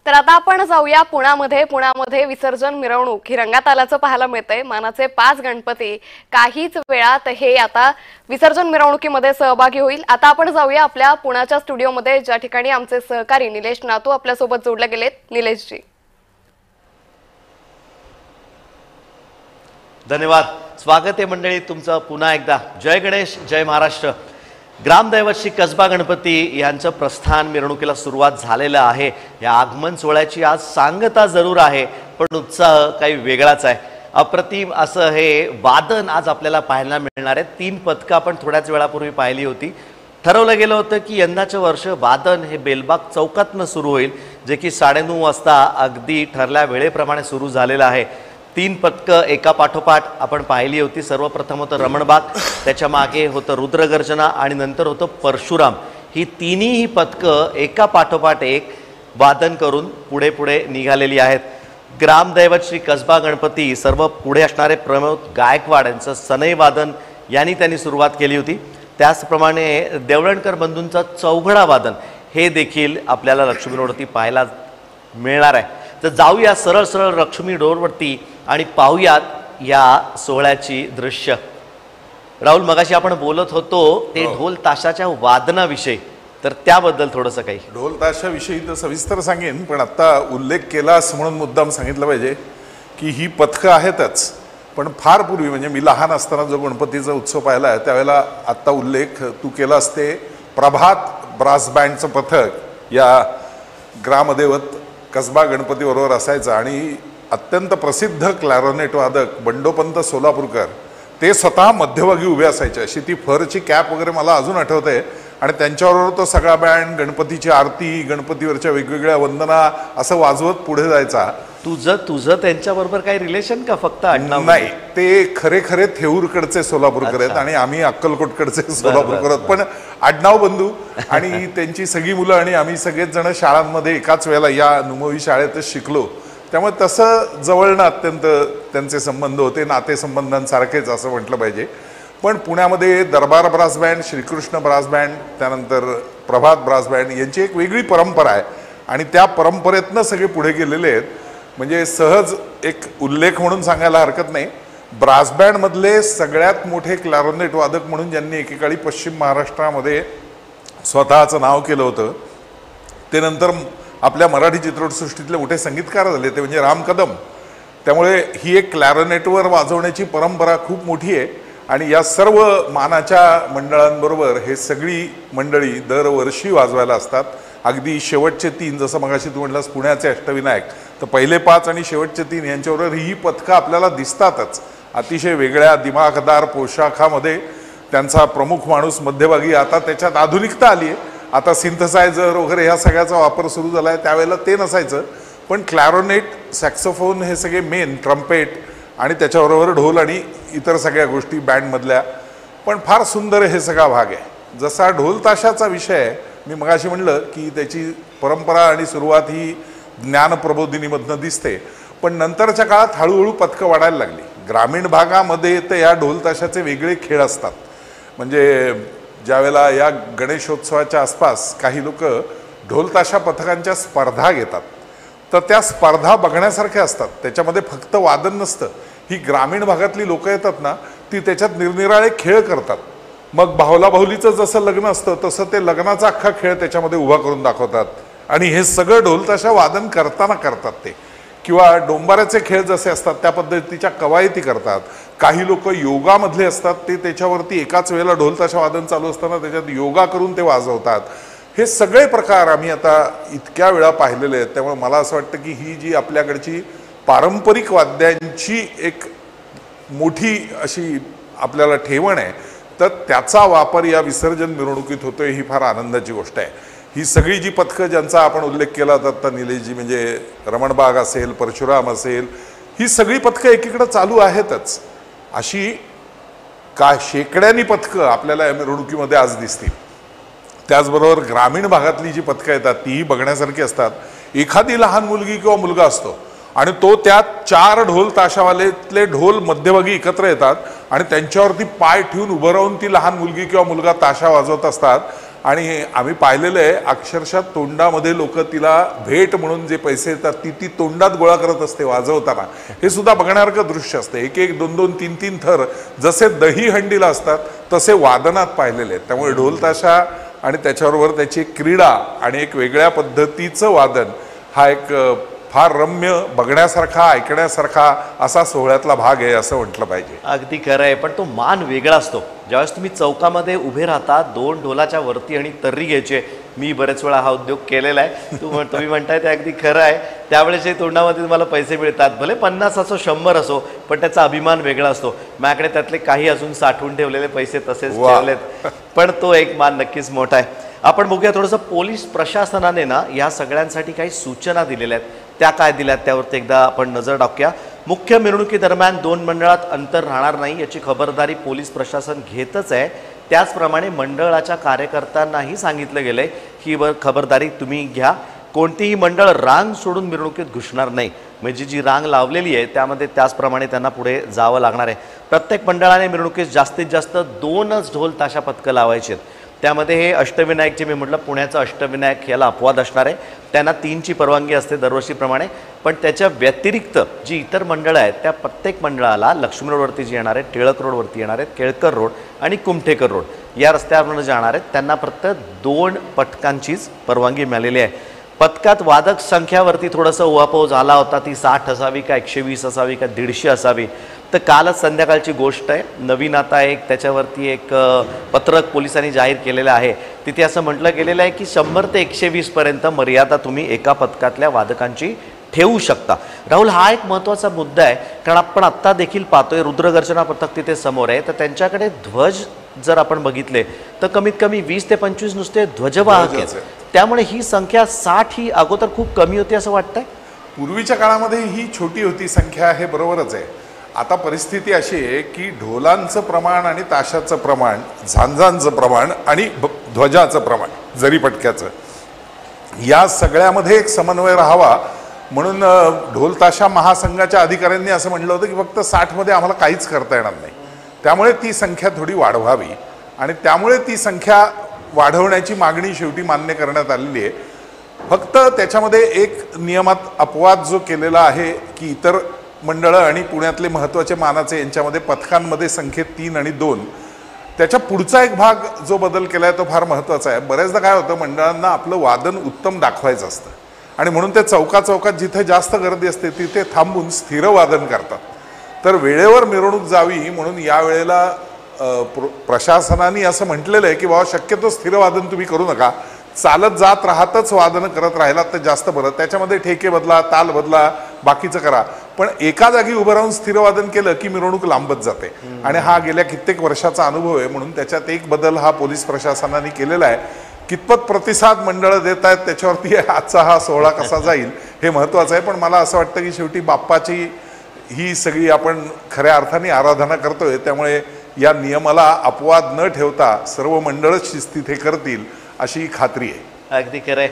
तर आता आपण जाऊया पुण्यामध्ये विसर्जन मिरवणूक ही रंगात आल्याचं पाहायला मिळतंय। मानाचे 5 गणपती काहीच वेळात हे आता विसर्जन मिरवणुकीमध्ये सहभागी होईल। आता आपण जाऊया आपल्या पुण्याच्या स्टुडिओमध्ये, ज्या ठिकाणी आमचे सहकारी निलेश नातू आपल्या सोबत जोडले गेलेत। निलेशजी, धन्यवाद। स्वागत आहे मंडळी तुमचं पुन्हा एकदा। जय गणेश, जय महाराष्ट्र। ग्रामदैवत श्री कसबा गणपती यांचं प्रस्थान मिरवणुकीला सुरुवात झालेलं आहे। या आगमन सोहळ्याची आज सांगता जरूर आहे, पण उत्साह काही वेगळाच आहे। अप्रतिम असं हे वादन आज आपल्याला पाहायला मिळणार आहे। 3 पथकं आपण थोड्याच वेळापूर्वी पाहिली होती। ठरवलं गेलं होतं की यंदाचं वर्ष वादन हे बेलबाग चौकातनं सुरू होईल, जे की 9:30 वाजता अगदी ठरल्या वेळेप्रमाणे सुरू झालेलं आहे। 3 पथकं एका पाठोपाठ आपण पाहिली होती। सर्वप्रथम होतं रमणबाग, त्याच्या मागे होतं रुद्रगर्जना आणि नंतर होतं परशुराम। ही तिन्ही पथकं एका पाठोपाठ एक वादन करून पुढे पुढे निघालेली आहेत। ग्रामदैवत श्री कसबा गणपती सर्व पुढे असणारे प्रमोद गायकवाड यांचं सनई वादन यांनी त्यांनी सुरुवात केली होती। त्याचप्रमाणे देवळणकर बंधूंचं चौघडा वादन हे देखील आपल्याला लक्ष्मी रोडवरती पाहायला मिळणार आहे। तर जाऊया सरळ सरळ लक्ष्मी रोडवरती आणि पाहूयात या सोहळ्याची दृश्य। राहुल, मगाशी आपण बोलत होतो ते ढोल ताशाच्या वादनाविषयी, तर त्याबद्दल थोडंसं काही। ढोल ताशाविषयी तर सविस्तर सांगेन, पण आता उल्लेख केलास म्हणून मुद्दाम सांगितलं पाहिजे की ही पथकं आहेतच, पण फार पूर्वी म्हणजे मी लहान असताना जो गणपतीचा उत्सव पाहिला आहे त्यावेळेला आत्ता उल्लेख तू केलास ते प्रभात ब्रास बँडचं पथक या ग्रामदैवत कसबा गणपतीबरोबर असायचं आणि अत्यंत प्रसिद्ध क्लॅरोनेट वादक बंडोपंत सोलापूरकर ते स्वतः मध्यभागी उभे असायचे। अशी ती फरची कॅप वगैरे मला अजून आठवते आणि त्यांच्याबरोबर तो सगळा बँड गणपतीची आरती, गणपतीवरच्या वेगवेगळ्या वंदना असं वाजवत पुढे जायचा। तुझं त्यांच्याबरोबर काही रिलेशन का फक्त आडनाव? नाही, ते खरे थेऊरकडचे सोलापूरकर आहेत आणि आम्ही अक्कलकोटकडचे सोलापूरकर आहोत, पण आडनाव बंधू। आणि त्यांची सगळी मुलं आणि आम्ही सगळेच जण शाळांमध्ये एकाच वेळेला या नुमवी शाळेतच शिकलो, त्यामुळे तसं जवळनं अत्यंत त्यांचे संबंध होते, नातेसंबंधांसारखेच असं म्हटलं पाहिजे। पण पुण्यामध्ये Darbar brass band, Shrikrishna brass band, त्यानंतर प्रभात ब्रास बँड यांची एक वेगळी परंपरा आहे आणि त्या परंपरेतनं सगळे पुढे गेलेले आहेत। म्हणजे सहज एक उल्लेख म्हणून सांगायला हरकत नाही, ब्रास बँडमधले सगळ्यात मोठे क्लॅरोनेट वादक म्हणून ज्यांनी एकेकाळी पश्चिम महाराष्ट्रामध्ये स्वतःचं नाव केलं होतं ते नंतर आपल्या मराठी चित्रपटसृष्टीतले मोठे संगीतकार झाले, ते म्हणजे राम कदम। त्यामुळे ही एक क्लॅरोनेटवर वाजवण्याची परंपरा खूप मोठी आहे आणि या सर्व मानाच्या मंडळांबरोबर हे सगळी मंडळी दरवर्षी वाजवायला असतात। अगदी शेवटचे 3 जसं मगाशी तू म्हटलास पुण्याचे अष्टविनायक, तर पहिले 5 आणि शेवटचे 3 यांच्याबरोबर ही पथकं आपल्याला दिसतातच। अतिशय वेगळ्या दिमाखदार पोशाखामध्ये त्यांचा प्रमुख माणूस मध्यभागी, आता त्याच्यात आधुनिकता आली आहे, आता सिंथसायझर वगैरे ह्या सगळ्याचा वापर सुरू झाला आहे, त्यावेळेला ते नसायचं। पण क्लॅरोनेट, सॅक्सोफोन हे सगळे मेन, ट्रम्पेट आणि त्याच्याबरोबर ढोल आणि इतर सगळ्या गोष्टी बँडमधल्या, पण फार सुंदर हे सगळा भाग आहे। जसा ढोल ताशाचा विषय आहे, मी मगाशी म्हणलं की त्याची परंपरा आणि सुरुवात ही ज्ञानप्रबोधिनीमधनं दिसते, पण नंतरच्या काळात हळूहळू पथकं वाढायला लागली। ग्रामीण भागामध्ये तर या ढोल ताशाचे वेगळे खेळ असतात। म्हणजे ज्यावेळेला या गणेशोत्सवाच्या आसपास काही लोक ढोल ताशा पथकांच्या स्पर्धा घेतात, तर त्या स्पर्धा बघण्यासारख्या असतात। त्याच्यामध्ये फक्त वादन नसतं, ही ग्रामीण भागातली लोक येतात ना, ती त्याच्यात निरनिराळे खेळ करतात। मग भावला भावलीचं जसं लग्न असतं तसं ते लग्नाचा अख्खा खेळ त्याच्यामध्ये उभा करून दाखवतात आणि हे सगळं ढोल ताशा वादन करताना करतात ते। किंवा डोंबाऱ्याचे खेळ जसे असतात त्या पद्धतीच्या कवायती करतात। काही लोक योगामधले असतात, ते त्याच्यावरती एकाच वेळेला ढोल ताशा वादन चालू असताना त्याच्यात योगा करून ते वाजवतात। हे सगळे प्रकार आम्ही आता इतक्या वेळा पाहिलेले आहेत, त्यामुळे मला असं वाटतं की ही जी आपल्याकडची पारंपरिक वाद्यांची एक मोठी अशी आपल्याला ठेवण आहे, तर त्याचा वापर या विसर्जन मिरवणुकीत होतोय, ही फार आनंदाची गोष्ट आहे। ही सगळी जी पथकं ज्यांचा आपण उल्लेख केला आता निलेशजी, म्हणजे रमणबाग असेल, परशुराम असेल, ही सगळी पथकं एकीकडे चालू आहेतच। अशी शेकड्यांनी पथकं आपल्याला या मिरवणुकीमध्ये आज दिसतील। त्याचबरोबर ग्रामीण भागातली जी पथकं येतात तीही बघण्यासारखी असतात। एखादी लहान मुलगी किंवा मुलगा असतो आणि तो त्यात 4 ढोल ताशावालेतले ढोल मध्यभागी एकत्र येतात आणि त्यांच्यावरती पाय ठेवून उभं राहून ती लहान मुलगी किंवा मुलगा ताशा वाजवत असतात आणि आम्ही पाहिलेलं आहे अक्षरशः तोंडामध्ये लोक तिला भेट म्हणून जे पैसे येतात ती तोंडात गोळा करत असते वाजवताना. हे सुद्धा बघण्यासारखं दृश्य असतं. एक एक दोन दोन तीन तीन थर जसे दही हंडीला असतात तसे वादनात पाहिलेले आहेत. त्यामुळे ढोल ताशा आणि त्याच्याबरोबर त्याची क्रीडा आणि एक वेगळ्या पद्धतीचं वादन हा एक फार रम्य बघण्यासारखा ऐकण्यासारखा असा सोहळ्यातला भाग आहे असं म्हटलं पाहिजे. अगदी खरं आहे. पण तो मान वेगळा असतो. ज्यावेळेस तुम्ही चौकामध्ये उभे राहता 2 ढोलाच्या वरती आणि तर्री घ्यायचे. मी बरेच वेळा हा उद्योग केलेला आहे. तुम्ही म्हणताय ते अगदी खरं आहे. त्यावेळेस तोंडामध्ये तुम्हाला पैसे मिळतात, भले 50 असो 100 असो, पण त्याचा अभिमान वेगळा असतो. माझ्याकडे त्यातले काही अजून साठवून ठेवलेले पैसे तसेच ठेवलेत, पण तो एक मान नक्कीच मोठा आहे. आपण बघूया थोडंसं पोलीस प्रशासनाने ना या सगळ्यांसाठी काही सूचना दिलेल्या आहेत. त्या काय दिल्यात त्यावरती एकदा आपण नजर टाकूया. मुख्य मिरवणुकीदरम्यान 2 मंडळात अंतर राहणार नाही याची खबरदारी पोलीस प्रशासन घेतच आहे. त्याचप्रमाणे मंडळाच्या कार्यकर्त्यांनाही सांगितलं गेलंय की खबरदारी तुम्ही घ्या. कोणतीही मंडळ रांग सोडून मिरवणुकीत घुसणार नाही. म्हणजे जी रांग लावलेली आहे त्यामध्ये त्याचप्रमाणे त्यांना पुढे जावं लागणार आहे. प्रत्येक मंडळाने मिरवणुकीत जास्तीत जास्त 2च ढोल ताशा पथकं लावायची आहेत. त्यामध्ये हे अष्टविनायक जे मी म्हटलं पुण्याचं अष्टविनायक याला अपवाद असणार आहे. त्यांना 3ची परवानगी असते दरवर्षीप्रमाणे. पण त्याच्या व्यतिरिक्त जी इतर मंडळं आहेत त्या प्रत्येक मंडळाला लक्ष्मी रोडवरती जे येणार आहेत, टिळक रोडवरती येणार आहेत, केळकर रोड आणि कुमठेकर रोड या रस्त्यावरून जाणार आहेत त्यांना फक्त 2 पथकांचीच परवानगी मिळालेली आहे. पथकात वादक संख्यावरती थोडंसं उहापोह झाला होता. ती 60 असावी का 120 असावी का 150 असावी. तर कालच संध्याकाळची गोष्ट आहे. नवीन आता एक त्याच्यावरती एक पत्रक पोलिसांनी जाहीर केलेलं आहे. तिथे असं म्हटलं गेलेलं आहे की 100 ते 120 पर्यंत मर्यादा तुम्ही एका पथकातल्या वादकांची ठेवू शकता. राहुल, हा एक महत्त्वाचा मुद्दा आहे. कारण आपण आत्ता देखील पाहतोय रुद्रगर्जना पथक तिथे समोर आहे. तर त्यांच्याकडे ध्वज जर आपण बघितले तर कमीत कमी 20 ते 25 नुसते ध्वजवाहक आहेत. त्यामुळे ही संख्या 60 ही अगोदर खूप कमी होती असं वाटतंय. पूर्वीच्या काळामध्ये ही छोटी होती संख्या, हे बरोबरच आहे. आता परिस्थिती अशी आहे की ढोलांचं प्रमाण आणि ताशाचं प्रमाण, झांजांचं प्रमाण आणि ध्वजाचं प्रमाण, जरीपटक्याचं, या सगळ्यामध्ये एक समन्वय राहावा म्हणून ढोल ताशा महासंघाच्या अधिकाऱ्यांनी असं म्हटलं होतं की फक्त 60मध्ये आम्हाला काहीच करता येणार नाही. त्यामुळे ती संख्या थोडी वाढवावी आणि त्यामुळे ती संख्या वाढवण्याची मागणी शेवटी मान्य करण्यात आलेली आहे. फक्त त्याच्यामध्ये एक नियमात अपवाद जो केलेला आहे की इतर मंडळं आणि पुण्यातले महत्त्वाचे मानाचे यांच्यामध्ये पथकांमध्ये संख्येत 3 आणि 2, त्याच्या पुढचा एक भाग जो बदल केला आहे तो फार महत्त्वाचा आहे. बऱ्याचदा काय होतं, मंडळांना आपलं वादन उत्तम दाखवायचं असतं आणि म्हणून ते चौकात जिथे जास्त गर्दी असते तिथे थांबून स्थिर वादन करतात. तर वेळेवर मिरवणूक जावी म्हणून यावेळेला प्रशासनाने असं म्हटलेलं आहे की बाबा शक्यतो स्थिर वादन तुम्ही करू नका, चालत जात राहतच वादन करत राहिलात तर जास्त बरं. त्याच्यामध्ये ठेके बदला, ताल बदला, बाकीचं करा, पण एका जागी उभं राहून स्थिर वादन केलं की मिरवणूक लांबत जाते. आणि हा गेल्या कित्येक वर्षाचा अनुभव आहे. म्हणून त्याच्यात एक बदल हा पोलीस प्रशासनाने केलेला आहे. कितपत प्रतिसाद मंडळं देत आहेत त्याच्यावरती आजचा हा सोहळा कसा जाईल हे महत्त्वाचं आहे. पण मला असं वाटतं की शेवटी बाप्पाची ही सगळी आपण खऱ्या अर्थाने आराधना करतोय. त्यामुळे या नियमाला अपवाद न ठेवता सर्व मंडळच शिस्तीत हे करतील अशी खात्री आहे. अगदी खरं आहे.